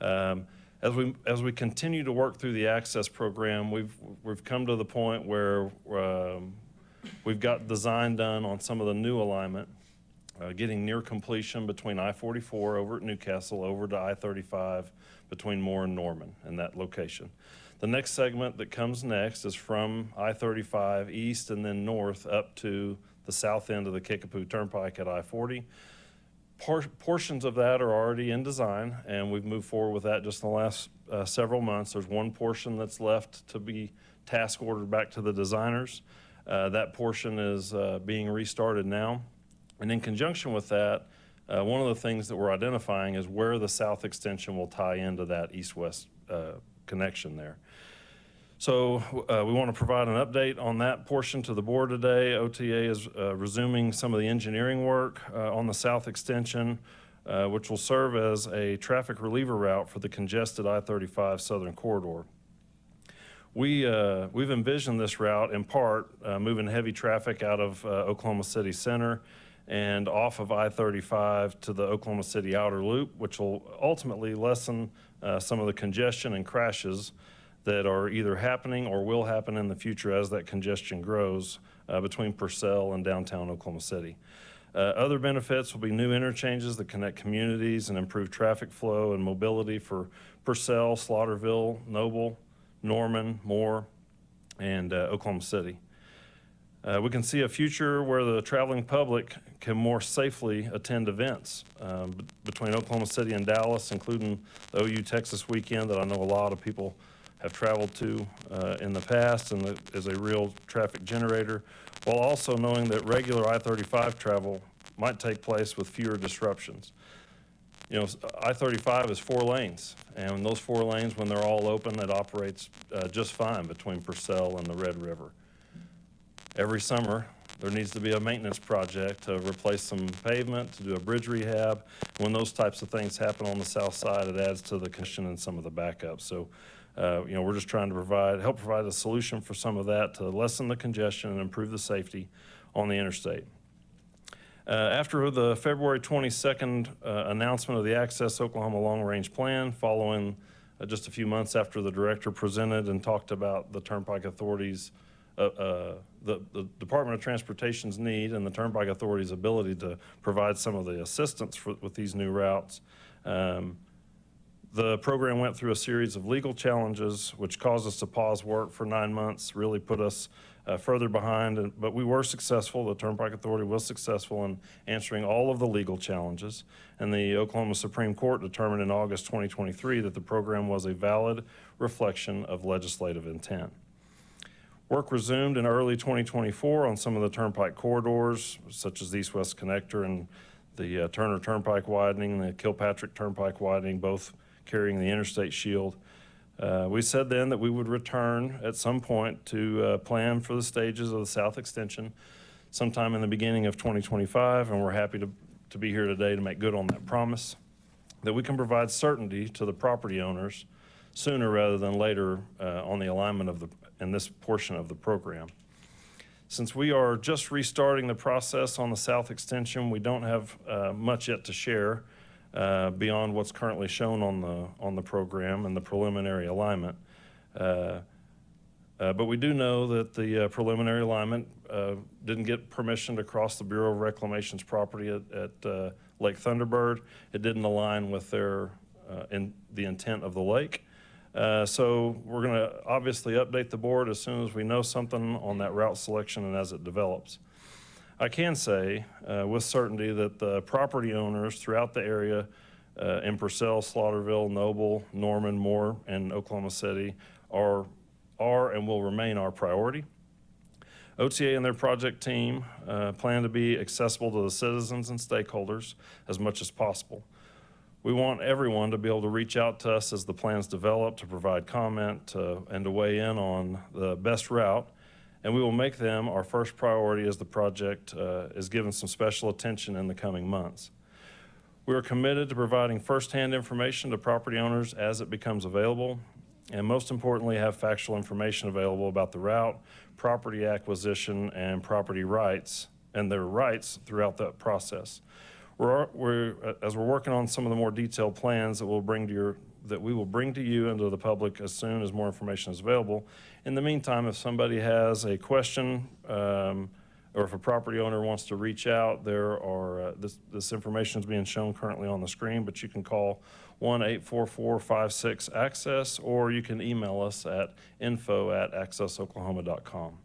As we continue to work through the access program, we've come to the point where we've got design done on some of the new alignment, getting near completion between I-44 over at Newcastle over to I-35 between Moore and Norman in that location. The next segment that comes next is from I-35 east and then north up to the south end of the Kickapoo Turnpike at I-40. Portions of that are already in design, and we've moved forward with that just in the last several months. There's one portion that's left to be task ordered back to the designers. That portion is being restarted now. And in conjunction with that, one of the things that we're identifying is where the south extension will tie into that east-west connection there. So we want to provide an update on that portion to the board today. OTA is resuming some of the engineering work on the south extension, which will serve as a traffic reliever route for the congested I-35 southern corridor. We've envisioned this route in part moving heavy traffic out of Oklahoma City Center and off of I-35 to the Oklahoma City outer loop, which will ultimately lessen some of the congestion and crashes that are either happening or will happen in the future as that congestion grows between Purcell and downtown Oklahoma City. Other benefits will be new interchanges that connect communities and improve traffic flow and mobility for Purcell, Slaughterville, Noble, Norman, Moore, and Oklahoma City. We can see a future where the traveling public can more safely attend events between Oklahoma City and Dallas, including the OU Texas weekend that I know a lot of people have traveled to in the past and that is a real traffic generator, while also knowing that regular I-35 travel might take place with fewer disruptions. You know, I-35 is 4 lanes, and those 4 lanes, when they're all open, it operates just fine between Purcell and the Red River. Every summer, there needs to be a maintenance project to replace some pavement, to do a bridge rehab. When those types of things happen on the south side, it adds to the congestion and some of the backup. So, you know, we're just trying to help provide a solution for some of that to lessen the congestion and improve the safety on the interstate. After the February 22nd announcement of the Access Oklahoma Long Range Plan, following just a few months after the director presented and talked about the Turnpike Authority's the Department of Transportation's need and the Turnpike Authority's ability to provide some of the assistance with these new routes. The program went through a series of legal challenges, which caused us to pause work for 9 months, really put us further behind, but we were successful. The Turnpike Authority was successful in answering all of the legal challenges, and the Oklahoma Supreme Court determined in August 2023 that the program was a valid reflection of legislative intent. Work resumed in early 2024 on some of the Turnpike corridors, such as the East-West Connector and the Turner Turnpike widening, the Kilpatrick Turnpike widening, both carrying the interstate shield. We said then that we would return at some point to plan for the stages of the South Extension sometime in the beginning of 2025, and we're happy to be here today to make good on that promise, that we can provide certainty to the property owners sooner rather than later on the alignment of in this portion of the program. Since we are just restarting the process on the South Extension, we don't have much yet to share beyond what's currently shown on the program and the preliminary alignment. But we do know that the preliminary alignment didn't get permission to cross the Bureau of Reclamation's property at Lake Thunderbird. It didn't align with the intent of the lake. So we're going to obviously update the board as soon as we know something on that route selection and as it develops. I can say with certainty that the property owners throughout the area in Purcell, Slaughterville, Noble, Norman, Moore, and Oklahoma City are and will remain our priority. OTA and their project team plan to be accessible to the citizens and stakeholders as much as possible. We want everyone to be able to reach out to us as the plans develop, to provide comment and to weigh in on the best route, and we will make them our first priority as the project is given some special attention in the coming months. We are committed to providing firsthand information to property owners as it becomes available, and most importantly, have factual information available about the route, property acquisition, and property rights, and their rights throughout that process. As we're working on some of the more detailed plans that we'll bring to that we will bring to you and to the public as soon as more information is available. In the meantime, if somebody has a question, or if a property owner wants to reach out, there are, this information is being shown currently on the screen, but you can call 1-844-56-ACCESS, or you can email us at info@accessoklahoma.com.